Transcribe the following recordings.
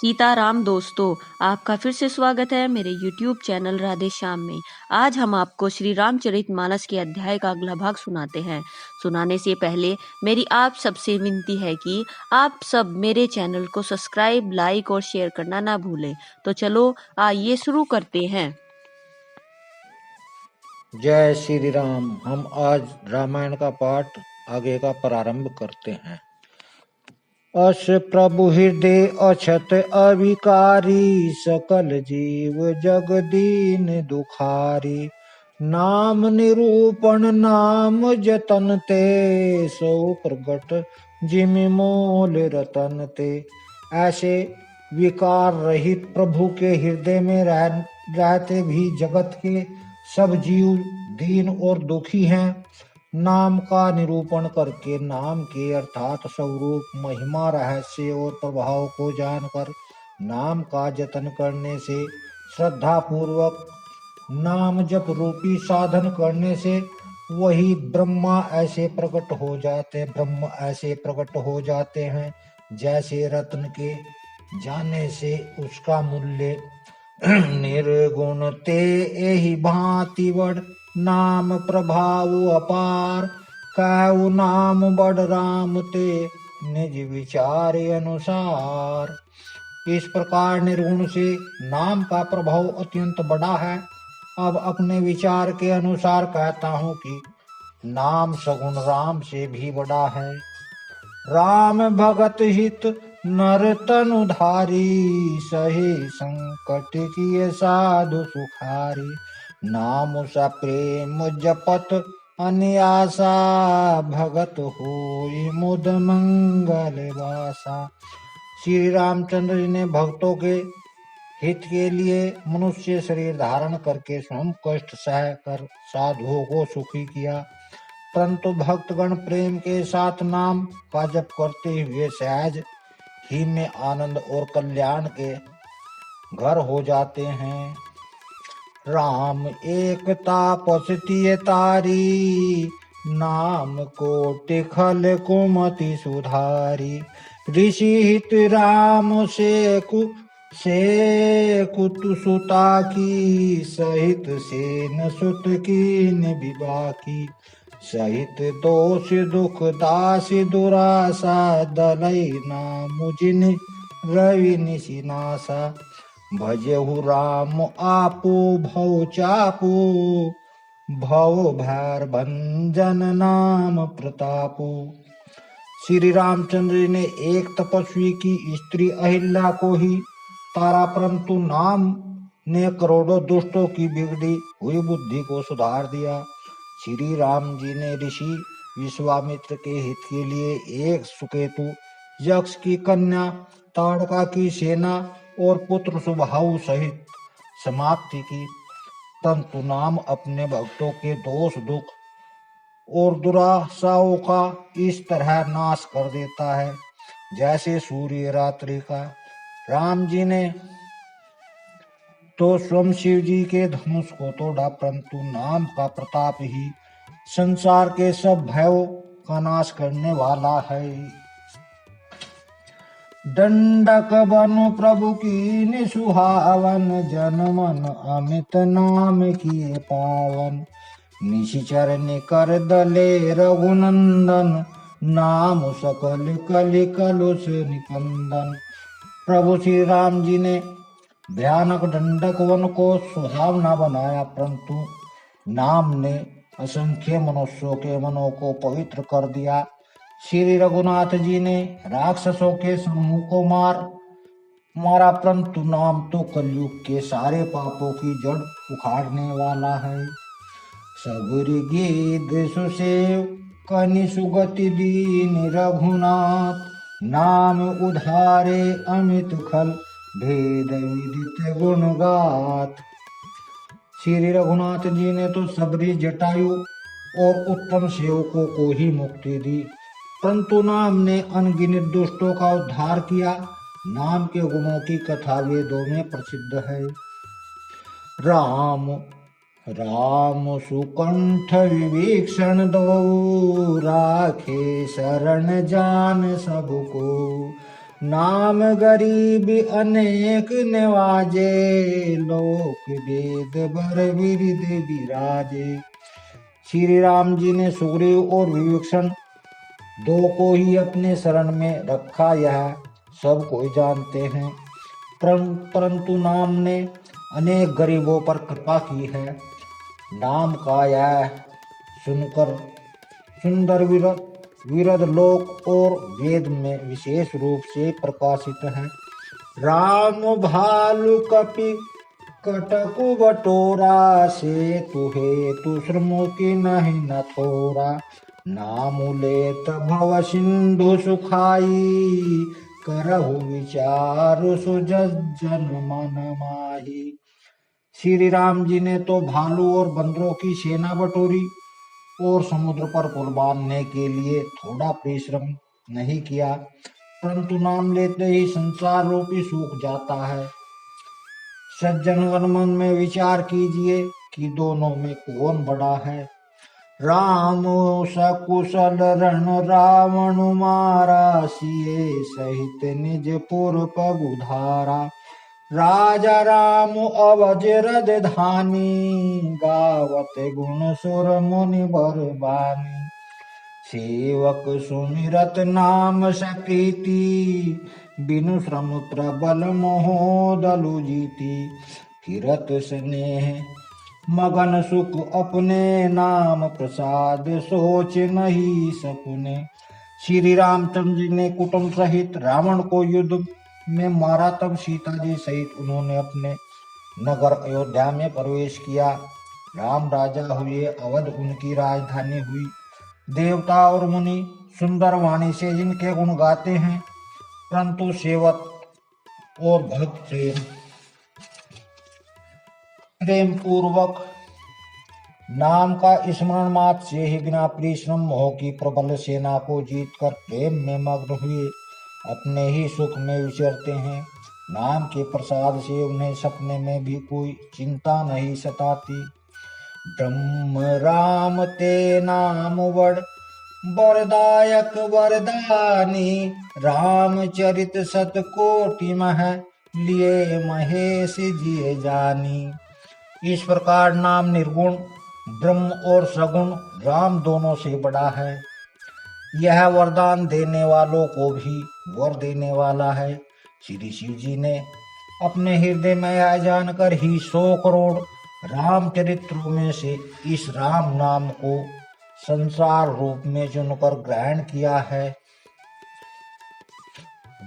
सीताराम दोस्तों, आपका फिर से स्वागत है मेरे YouTube चैनल राधे श्याम में। आज हम आपको श्री रामचरितमानस के अध्याय का अगला भाग सुनाते हैं। सुनाने से पहले मेरी आप सबसे विनती है कि आप सब मेरे चैनल को सब्सक्राइब, लाइक और शेयर करना ना भूलें। तो चलो आइए शुरू करते हैं। जय श्री राम। हम आज रामायण का पाठ आगे का प्रारंभ करते हैं। अस प्रभु हृदय अछत अविकारी, सकल जीव जग दीन दुखारी। नाम निरूपण नाम जतन ते, सो प्रगट जिमि मोल रतन ते। ऐसे विकार रहित प्रभु के हृदय में रहते भी जगत के सब जीव दीन और दुखी हैं। नाम का निरूपण करके नाम के अर्थात स्वरूप, महिमा, रहस्य और प्रभाव को जानकर नाम का जतन करने से, श्रद्धा पूर्वक नाम जप रूपी साधन करने से वही ब्रह्म ऐसे प्रकट हो जाते हैं जैसे रत्न के जाने से उसका मूल्य निर्गुण ते एहि भांति बड़ नाम प्रभाव अपार। काऊ नाम बड़ राम ते निज विचार अनुसार। इस प्रकार निर्गुण से नाम का प्रभाव अत्यंत बड़ा है। अब अपने विचार के अनुसार कहता हूँ कि नाम सगुण राम से भी बड़ा है। राम भगत हित नर तनुधारी, सही संकट किए साधु सुखारी। नाम सा प्रेम जपत अनियासा, भगत होई मुद मंगल वासा। श्री रामचंद्र जी ने भक्तों के हित के लिए मनुष्य शरीर धारण करके स्वयं कष्ट सह कर साधुओं को सुखी किया, परंतु भक्तगण प्रेम के साथ नाम का जप करते हुए सहज ही में आनंद और कल्याण के घर हो जाते हैं। राम एक तापस तिय तारी, नाम कोटि खल कुमति सुधारी। ऋषि हित राम से कुतु सुता की, सहित सेन सुत कीन विबाकी। सहित दोष दुख दास दुरासा, दलई नाम जिन रवि निशिनासा। भजहु राम आपू भव चापू, भव भैर भंजन नाम प्रतापू। श्री रामचंद्र जी ने एक तपस्वी की स्त्री अहिल्या को ही तारा, परंतु नाम ने करोड़ों दुष्टों की बिगड़ी हुई बुद्धि को सुधार दिया। श्री राम जी ने ऋषि विश्वामित्र के हित के लिए एक सुकेतु यक्ष की कन्या, ताड़का की सेना और पुत्र सुबाहु सहित समाप्ति की, परंतु नाम अपने भक्तों के दोष दुख और दुराशाओं का इस तरह नाश कर देता है जैसे सूर्य रात्रि का। राम जी ने तो स्वयं शिव जी के धनुष को तोड़ा, परंतु नाम का प्रताप ही संसार के सब भयों का नाश करने वाला है। दंडक बनु प्रभु की निसुहावन, जन मन अमित नाम किए पावन। निशिचर निकर दले रघुनंदन, नाम सकल कलि कलुष निकंदन। प्रभु श्री राम जी ने भयानक दंडक वन को सुहावना बनाया, परंतु नाम ने असंख्य मनुष्यों के मनों को पवित्र कर दिया। श्री रघुनाथ जी ने राक्षसों के समूह को मारा, परंतु नाम तो कलयुग के सारे पापों की जड़ उखाड़ने वाला है। सबुर गीध सुसेव कनि सुगति दीन रघुनाथ, नाम उधारे अमित खल भेद विदित गुण गात। श्री रघुनाथ जी ने तो सबरी जटायु और उत्तम सेवकों को ही मुक्ति दी, परंतु नाम ने अनगिनत दुष्टों का उद्धार किया। नाम के गुणों की कथा वेदों में प्रसिद्ध है। राम राम सुकंठ विभीषण दो, राखे शरण जान सबको। नाम गरीब अनेक निवाजे, लोक वेद बर विरिध विराजे। श्री राम जी ने सुग्रीव और विभीषण दो को ही अपने शरण में रखा, यह सब कोई जानते हैं। परंतु नाम ने अनेक गरीबों पर कृपा की है। नाम का यह सुनकर सुंदर विरध लोक और वेद में विशेष रूप से प्रकाशित है। राम भालु कपि कटकु बटोरा, से तुहे तु श्रमो की नहीं न थोरा। नाम लेत भव सिंधु सुखाई, करहु विचार सुजन मन माही। श्री राम जी ने तो भालू और बंदरों की सेना बटोरी और समुद्र पर पुल बांधने के लिए थोड़ा परिश्रम नहीं किया, परंतु नाम लेते ही संसार रूपी सूख जाता है। सज्जनगण मन में विचार कीजिए कि दोनों में कौन बड़ा है। राम सकुशल रण रावण मारा, सिए सहित निज पुर पगुधारा। राजा राम अवज रद धानी, गावत गुण सुर मुनि बर बानी। सेवक सुमिरत नाम सकीति, बिनु श्रम प्रबल मोह दलु जीती। किरत स्नेह मगन सुख अपने, नाम प्रसाद सोच नहीं सपने। श्री रामचंद्र जी ने कुटुंब सहित रावण को युद्ध में मारा, तब सीता जी सहित उन्होंने अपने नगर अयोध्या में प्रवेश किया। राम राजा हुए, अवध उनकी राजधानी हुई। देवता और मुनि सुंदर वाणी से जिनके गुण गाते हैं, परंतु सेवक और भक्त से प्रेम पूर्वक नाम का स्मरण मात्र से ही बिना परिश्रम मोह की प्रबल सेना को जीतकर प्रेम में मग्न हुए अपने ही सुख में विचरते हैं। नाम के प्रसाद से उन्हें सपने में भी कोई चिंता नहीं सताती। ब्रह्म राम ते नाम वरदायक वरदानी, रामचरित सतकोटि मह लिए महेश जिए जानी। इस प्रकार नाम निर्गुण ब्रह्म और सगुण राम दोनों से बड़ा है। यह वरदान देने वालों को भी वर देने वाला है। श्री शिव जी ने अपने हृदय में यह जानकर ही 100 करोड़ रामचरित्रों में से इस राम नाम को संसार रूप में चुनकर ग्रहण किया है।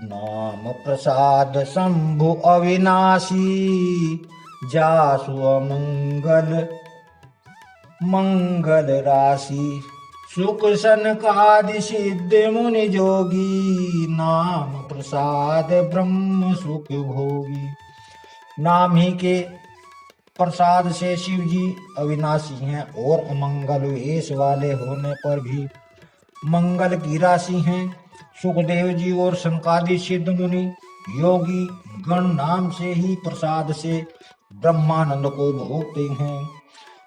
नाम प्रसाद शंभु अविनाशी, जासु मंगल राशि। सुख सनकादि सिद्ध मुनि जोगी, नाम प्रसाद ब्रह्म सुख भोगी। नाम ही के प्रसाद से शिव जी अविनाशी हैं और अमंगल वेश वाले होने पर भी मंगल की राशि हैं। सुखदेव जी और सनकादि सिद्ध मुनि योगी गण नाम से ही प्रसाद से ब्रह्मानंद को भोगते हैं।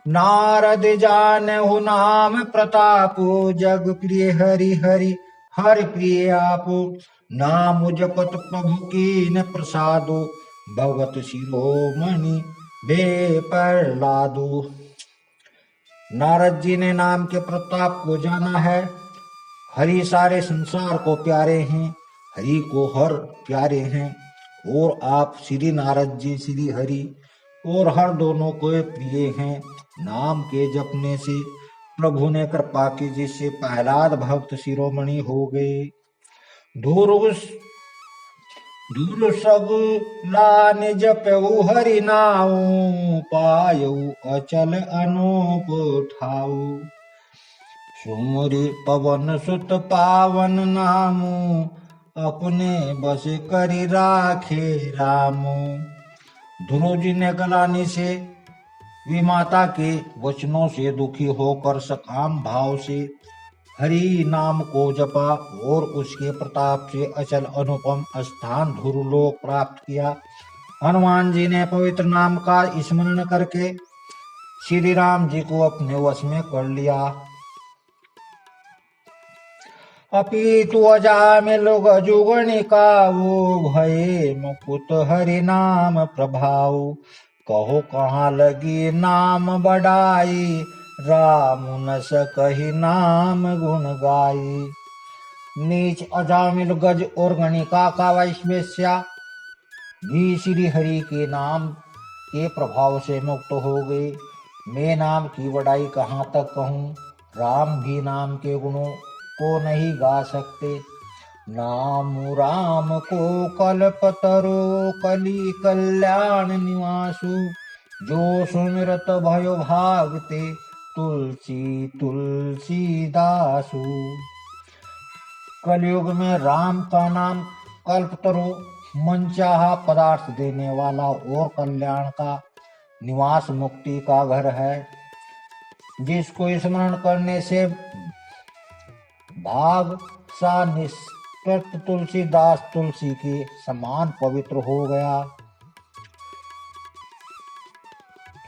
नारद जानहु नाम प्रतापो, जग प्रिय हरि हरि हर प्रिय आपो। नाम जपत प्रभु कीन प्रसादो, भगवत शिरोमणि बे प्रहलादो। नारद जी ने नाम के प्रताप को जाना है। हरि सारे संसार को प्यारे हैं, हरि को हर प्यारे हैं, और आप श्री नारद जी श्री हरि और हर दोनों को प्रिय हैं। नाम के जपने से प्रभु ने कृपा की, जिससे प्रहलाद भक्त शिरोमणि हो गए। दूर सगुलान जपऊ हरि नाऊ, पायऊ अचल अनूप ठाऊ। सुमरि पवन सुत पावन नामू, अपने बस करि राखे रामू। ध्रुव जी ने गलानी से विमाता के वचनों से दुखी होकर सकाम भाव से हरि नाम को जपा और उसके प्रताप से अचल अनुपम स्थान ध्रुवलोक प्राप्त किया। हनुमान जी ने पवित्र नाम का स्मरण करके श्री राम जी को अपने वश में कर लिया। अपितु अजामिल गजुगणिका वो भये मुकुट हरि नाम प्रभाव। कहो कहाँ लगी नाम बढ़ाई, राम न सकहि नाम गुण गाई। नीच अजामिल गज और गणिका का वैश्वेश्या भी श्री हरि के नाम के प्रभाव से मुक्त हो गए। मैं नाम की बड़ाई कहाँ तक कहूँ, राम भी नाम के गुणों को नहीं गा सकते। नाम राम को कल्पतरो कली कल्याण निवासु, जो सुमिरत भयो भागते तुलसी तुलसीदासु। कलयुग में राम का नाम कल्पतरु मनचाहा पदार्थ देने वाला और कल्याण का निवास मुक्ति का घर है। जिसको स्मरण करने से भाग सा निष्कृत तुलसीदास तुलसी के समान पवित्र हो गया।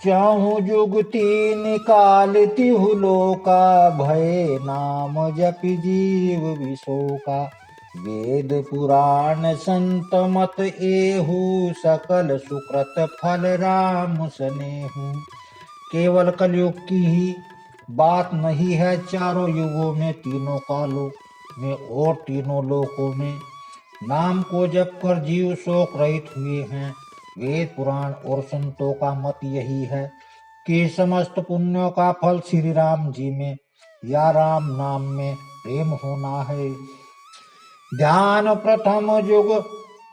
चाहू जुगति निकालती हुलोका, भय नाम जपि जीव विशोका। वेद पुराण संत मत एहू, सकल सुकृत फल राम स्नेहू। केवल कलयुग की ही बात नहीं है, चारों युगों में तीनों कालों में और तीनों लोकों में नाम को जप कर जीव शोक रहित हुए हैं। वेद पुराण और संतों का मत यही है कि समस्त पुण्यों का फल श्री राम जी में या राम नाम में प्रेम होना है। ध्यान प्रथम युग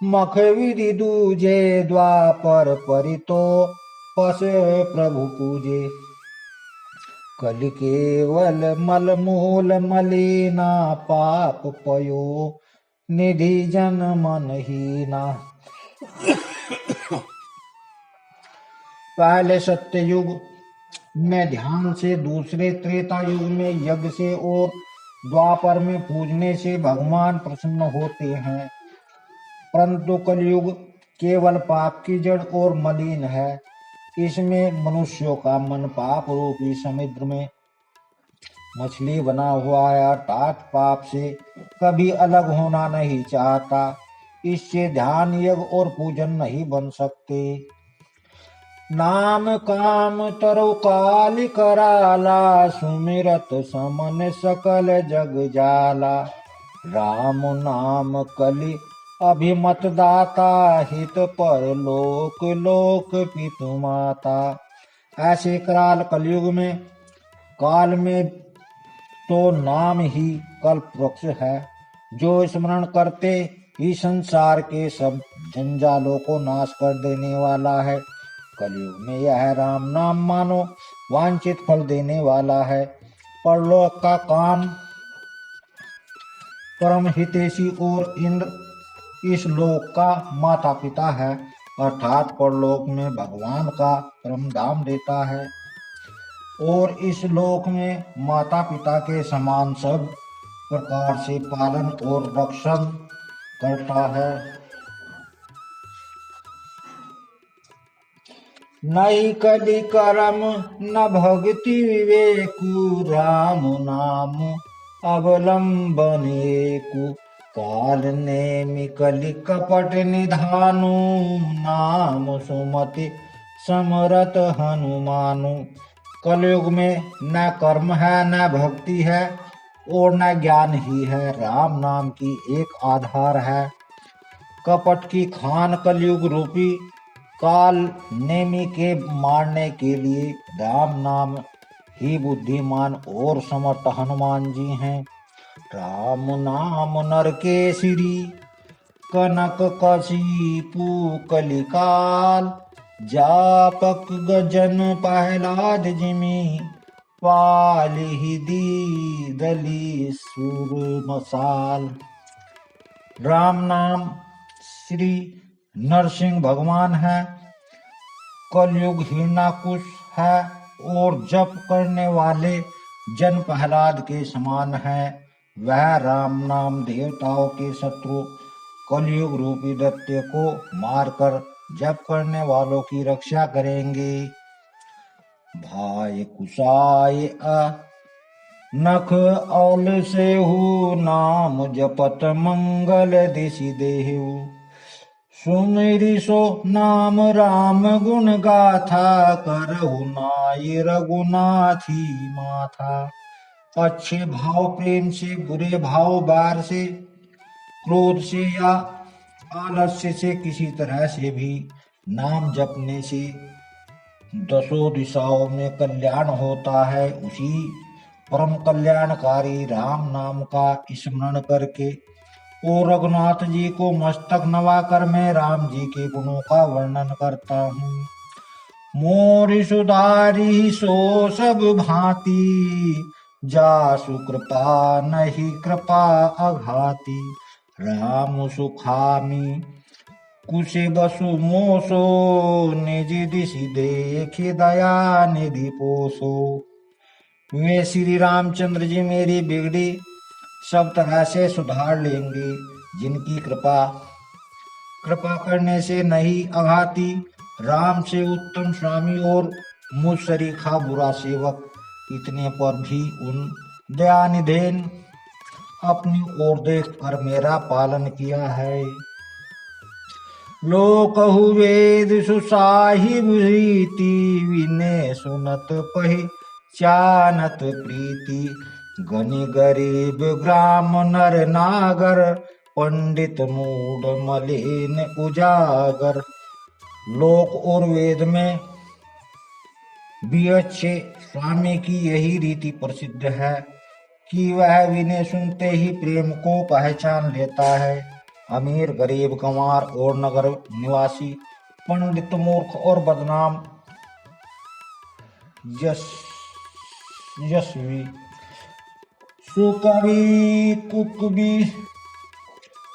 मख विधि दूजे, द्वापर परितो पस प्रभु पूजे। कलि केवल मल मूल मलिना, पाप पयो निधि जन मन हीना। पहले सत्य युग में ध्यान से, दूसरे त्रेता युग में यज्ञ से और द्वापर में पूजने से भगवान प्रसन्न होते हैं। परंतु कलयुग केवल पाप की जड़ और मलिन है। इसमें मनुष्यों का मन पाप रूपी समुद्र में मछली बना हुआ है, अर्थात पाप से कभी अलग होना नहीं चाहता। इससे ध्यान यज्ञ और पूजन नहीं बन सकते। नाम काम तरु काल कराला, सुमिरत समन सकल जग जाला। राम नाम कलि अभिमत दाता, हित पर लोक लोक पितु माता। ऐसे कराल कलयुग में काल में तो नाम ही कल्प वृक्ष है, जो स्मरण करते ही संसार के सब जंजालों को नाश कर देने वाला है। कलयुग में यह राम नाम मानो वांछित फल देने वाला है। परलोक का काम परम हितैषी और इंद्र इस लोक का माता पिता है, अर्थात परलोक में भगवान का परम धाम देता है और इस लोक में माता पिता के समान सब प्रकार से पालन और रक्षण करता है। नहीं कलि करम न भक्ति विवेकु, राम नाम अवलंबन एकु। काल नेमि कलि कपट निधानु, नाम सुमति समरथ हनुमानु। कलयुग में न कर्म है, न भक्ति है और न ज्ञान ही है, राम नाम की एक आधार है। कपट की खान कलयुग रूपी काल नेमी के मारने के लिए राम नाम ही बुद्धिमान और समर्थ हनुमान जी हैं। राम नाम नर केसरी, कनक कशीपु कलिकाल। जापक गजन पहलाद जिमी, पालिहि दीदली सुर मसाल। राम नाम श्री नरसिंह भगवान है, कलयुग हिरणाकुश है और जप करने वाले जन प्रहलाद के समान है। वह राम नाम देवताओं के शत्रु कलयुग रूपी दैत्य को मारकर जप करने वालों की रक्षा करेंगे। भाई कुशाय नख औल से हु नाम जपत मंगल दिशि देहु। सुमिरि सो नाम राम गुण गाथा करहु नाई रघुनाथी माथा। अच्छे भाव प्रेम से, बुरे भाव बार से, क्रोध से या आलस्य से किसी तरह से भी नाम जपने से दसों दिशाओं में कल्याण होता है। उसी परम कल्याणकारी राम नाम का स्मरण करके ओ रघुनाथ जी को मस्तक नवाकर मैं राम जी के गुणों का वर्णन करता हूँ। मोरि सुधारी सो सब भांति, जासु कृपा नहीं कृपा अघाती। राम सुखामी कुशे बसु मोसो, निज दिशि देखि दया निधि पोसो। वे श्री रामचंद्र जी मेरी बिगड़ी सब तरह से सुधार लेंगे, जिनकी कृपा करने से नहीं अघाती। राम से उत्तम स्वामी और मुझ सरीखा बुरा सेवक, इतने पर भी उन दयानिधेन अपनी ओर देख कर मेरा पालन किया है। लोकहु वेद सुसाहिब रीति, विनय सुनत पहचानत प्रीति। गनि गरीब ग्राम नर नागर, पंडित मूढ़ मलिन उजागर। लोक और वेद में भी अच्छे स्वामी की यही रीति प्रसिद्ध है कि वह विनय सुनते ही प्रेम को पहचान लेता है। अमीर गरीब गंवार और नगर निवासी, पंडित मूर्ख और बदनाम, यशस्वी, सुकवि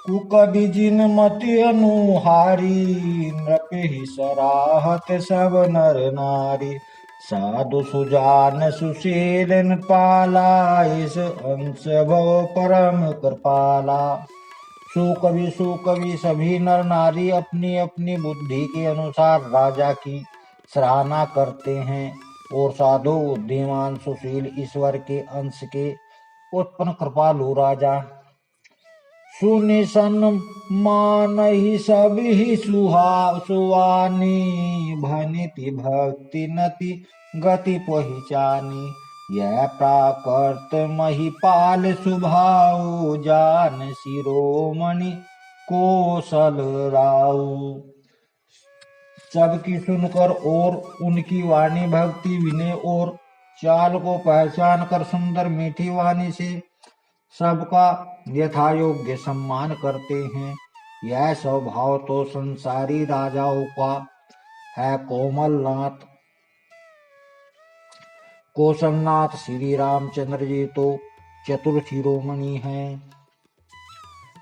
कुकवि जिन मति अनुहारी। नृपहि सराहत सब नर नारी, साधु सुजान सुशीलन पाला। इस अंश भव परम कृपाला। सुकवि सभी नर नारी अपनी अपनी बुद्धि के अनुसार राजा की सराहना करते हैं, और साधु बुद्धिमान सुशील ईश्वर के अंश के उत्पन्न कृपालु राजा सुनि सन्मान ही सभी सुहानी। भनिति भक्ति नति गति पहचानी, यह प्राकृत महिपाल सुभाऊ। जान शिरोमणि कौशल राऊ। सबकी सुनकर और उनकी वाणी भक्ति विनय और चाल को पहचान कर सुंदर मीठी वाणी से सबका यथायोग्य सम्मान करते हैं। यह स्वभाव तो संसारी राजाओं का है। कौशलनाथ श्री रामचंद्र जी तो चतुर शिरोमणि हैं।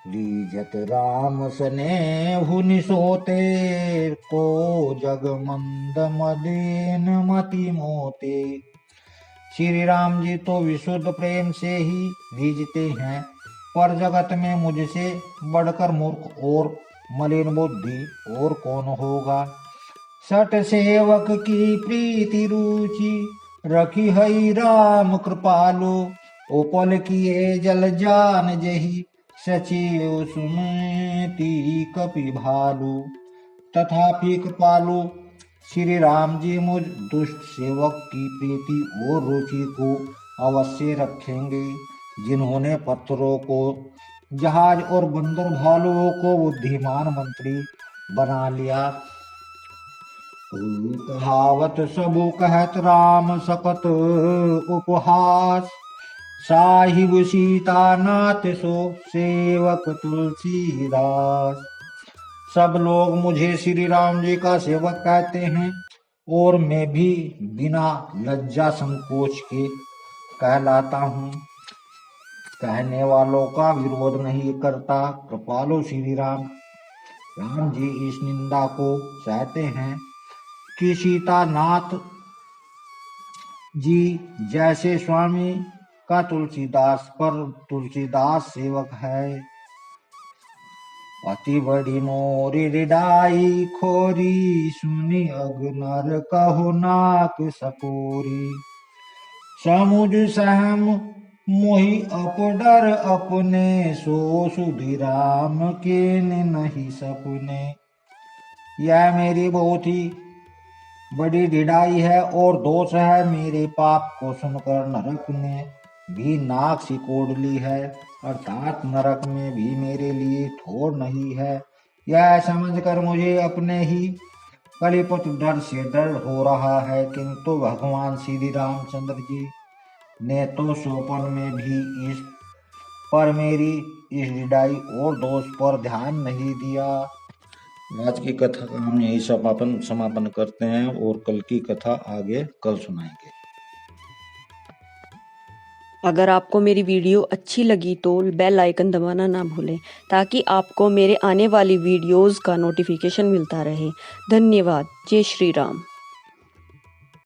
लीजत राम स्नेहु निसोते, को जग मंद मलिन मति मोते। श्री राम जी तो विशुद्ध प्रेम से ही रीझते हैं, पर जगत में मुझसे बढ़कर मूर्ख और मलिन बुद्धि और कौन होगा। सट सेवक की प्रीति रुचि, रखी हई राम कृपालु। उपल किए जल जान जही, सचिव सुमति कपि भालु। तथापि कृपालु श्री राम जी मुझ दुष्ट सेवक की प्रीति और रुचि को अवश्य रखेंगे, जिन्होंने पत्थरों को जहाज और बंदर भालुओं को बुद्धिमान मंत्री बना लिया। कहावत सबु कहत राम सकत उपहास, साहिब सीता नाथ सो सेवक तुलसीदास। सब लोग मुझे श्री राम जी का सेवक कहते हैं, और मैं भी बिना लज्जा संकोच के कहलाता हूँ। कहने वालों का विरोध नहीं करता। कृपालु श्री राम जी इस निंदा को सहते हैं कि सीतानाथ जी जैसे स्वामी का तुलसीदास सेवक है। अति बड़ी मोरी रिडाई खोरी, सुनी अगनर कहो नाक सकोरी। समुझ सहम मोहि अपडर अपने सो सुधि राम के नहीं सपने। यह मेरी बहुत ही बड़ी ढिठाई है और दोष है, मेरे पाप को सुनकर नरक ने भी नाक सिकोड़ ली है, अर्थात नरक में भी मेरे लिए ठोर नहीं है। यह समझकर मुझे अपने ही कलिपत डर से डर हो रहा है, किंतु भगवान श्री रामचंद्र जी ने तो सोपन में भी इस पर मेरी इस ढिठाई और दोष पर ध्यान नहीं दिया। आज की कथा का हम यही समापन करते हैं और कल की कथा आगे कल सुनाएंगे। अगर आपको मेरी वीडियो अच्छी लगी तो बेल आइकन दबाना ना भूलें ताकि आपको मेरे आने वाली वीडियोस का नोटिफिकेशन मिलता रहे। धन्यवाद। जय श्री राम।